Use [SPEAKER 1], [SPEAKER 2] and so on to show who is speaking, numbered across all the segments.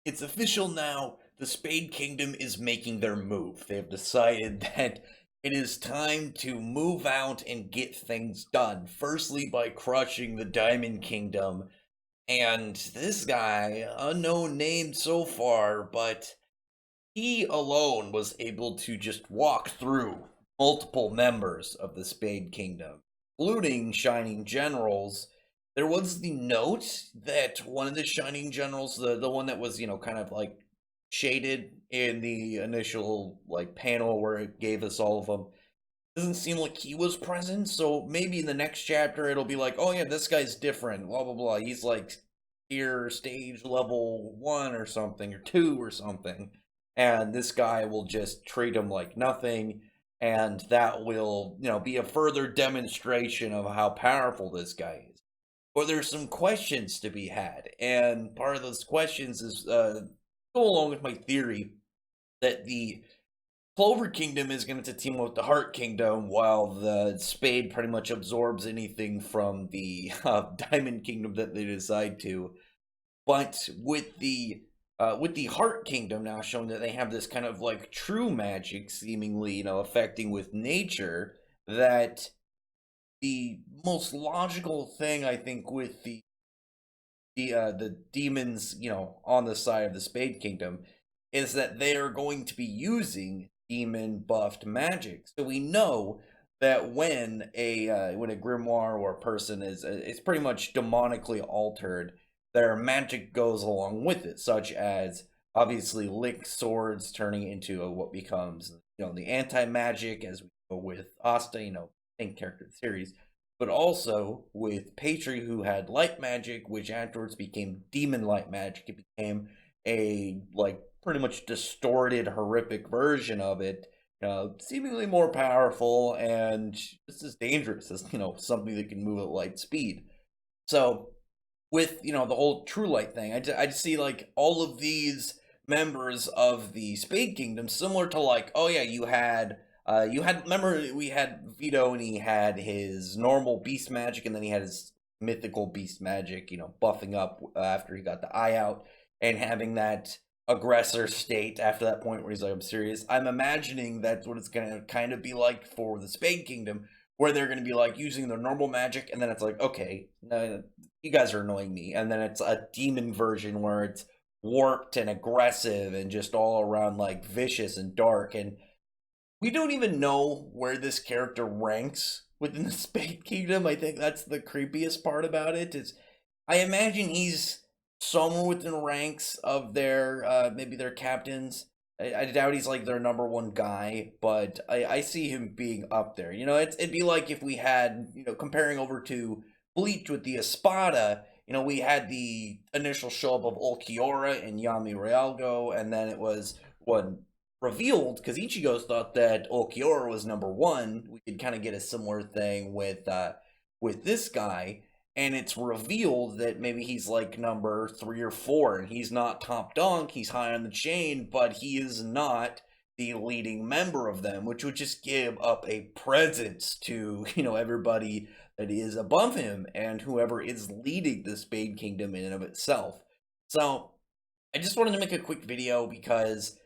[SPEAKER 1] It's official now. The Spade Kingdom is making their move. They have decided that it is time to move out and get things done. Firstly, by crushing the Diamond Kingdom. And this guy, unknown name so far, but he alone was able to just walk through multiple members of the Spade Kingdom, including Shining Generals. There was the note that one of the Shining Generals, the one that was, kind of like shaded in the initial like panel where it gave us all of them, doesn't seem like he was present. So maybe in the next chapter it'll be like, oh yeah, this guy's different, blah blah blah. He's like here stage level 1 or something, or 2 or something, and this guy will just treat him like nothing, and that will, be a further demonstration of how powerful this guy is. But there's some questions to be had, and part of those questions is go along with my theory that the Clover Kingdom is going to team up with the Heart Kingdom, while the Spade pretty much absorbs anything from the Diamond Kingdom that they decide to. But with the Heart Kingdom now showing that they have this kind of like true magic, seemingly, affecting with nature, that the most logical thing I think with the demons, on the side of the Spade Kingdom, is that they are going to be using demon buffed magic. So we know that when a grimoire or a person is it's pretty much demonically altered, their magic goes along with it, such as obviously Lick swords turning into what becomes the anti magic, as we go with Asta, main character of the series, but also with Patri, who had light magic, which afterwards became demon light magic. It became a like pretty much distorted, horrific version of it, seemingly more powerful and just as dangerous as something that can move at light speed. So with the whole true light thing, I just see like all of these members of the Spade Kingdom similar to, like, oh yeah, you had remember we had Vito, and he had his normal beast magic, and then he had his mythical beast magic, buffing up after he got the eye out, and having that aggressor state after that point where he's like, I'm serious. I'm imagining that's what it's gonna kind of be like for the Spade Kingdom, where they're gonna be like using their normal magic, and then it's like, okay, no, you guys are annoying me, and then it's a demon version where it's warped and aggressive and just all around like vicious and dark. And we don't even know where this character ranks within the Spade Kingdom. I think that's the creepiest part about it. Is I imagine he's somewhere within the ranks of their maybe their captains. I doubt he's like their number one guy, but I see him being up there. It'd be like if we had, comparing over to Bleach with the Espada. We had the initial show up of Ulquiorra and Yami Realgo, and then it was when revealed, because Ichigo thought that Ulquiorra was number one. We could kind of get a similar thing with this guy, and it's revealed that maybe he's like number 3 or 4, and he's not top dog. He's high on the chain, but he is not the leading member of them, which would just give up a presence to everybody that is above him and whoever is leading the Spade Kingdom in and of itself. So I just wanted to make a quick video because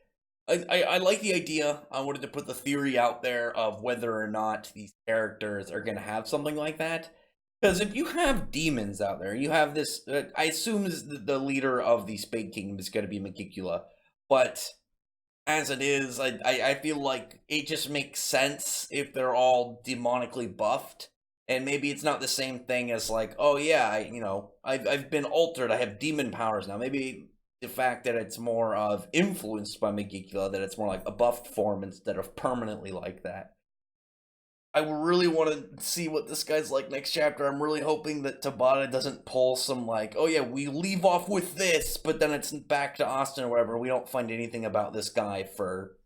[SPEAKER 1] I like the idea. I wanted to put the theory out there of whether or not these characters are going to have something like that. Because if you have demons out there, you have this, I assume is the leader of the Spade Kingdom is going to be Megicula. But as it is, I feel like it just makes sense if they're all demonically buffed. And maybe it's not the same thing as like, oh yeah, I've been altered. I have demon powers now. Maybe the fact that it's more of influenced by Megicula, that it's more like a buffed form instead of permanently like that. I really want to see what this guy's like next chapter. I'm really hoping that Tabata doesn't pull some like, oh yeah, we leave off with this, but then it's back to Austin or whatever. We don't find anything about this guy for,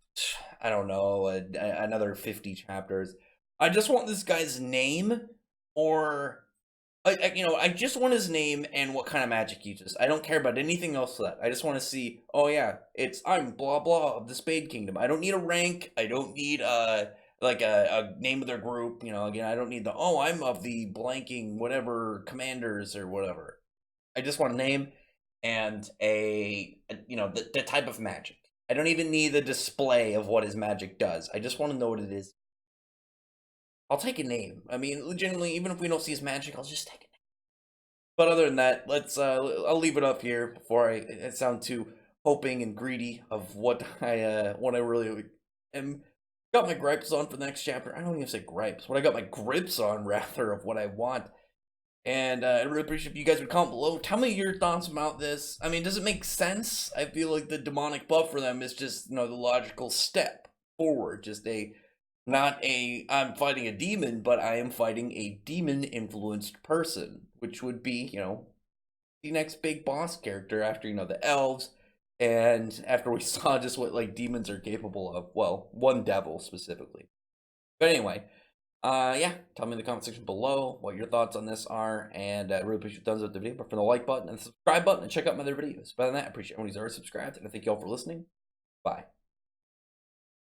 [SPEAKER 1] I don't know, another 50 chapters. I just want this guy's name, or I just want his name and what kind of magic he uses. I don't care about anything else for that. I just want to see, oh yeah, I'm blah blah of the Spade Kingdom. I don't need a rank. I don't need like a name of their group. Again, I don't need the, oh, I'm of the blanking whatever commanders or whatever. I just want a name and the type of magic. I don't even need the display of what his magic does. I just want to know what it is. I'll take a name. I mean, legitimately, even if we don't see his magic, I'll just take a name. But other than that, I'll leave it up here before I sound too hoping and greedy of what I really am. Got my gripes on for the next chapter. I don't even say gripes. What I got my grips on, rather, of what I want. And I'd really appreciate if you guys would comment below. Tell me your thoughts about this. I mean, does it make sense? I feel like the demonic buff for them is just, the logical step forward. Not I'm fighting a demon, but I am fighting a demon-influenced person, which would be, the next big boss character after, the elves, and after we saw just what, demons are capable of. Well, one devil, specifically. But anyway, yeah, tell me in the comment section below what your thoughts on this are, and I really appreciate thumbs up the video, but for the like button and the subscribe button, and check out my other videos. But other than that, I appreciate everyone who's already subscribed, and I thank you all for listening. Bye.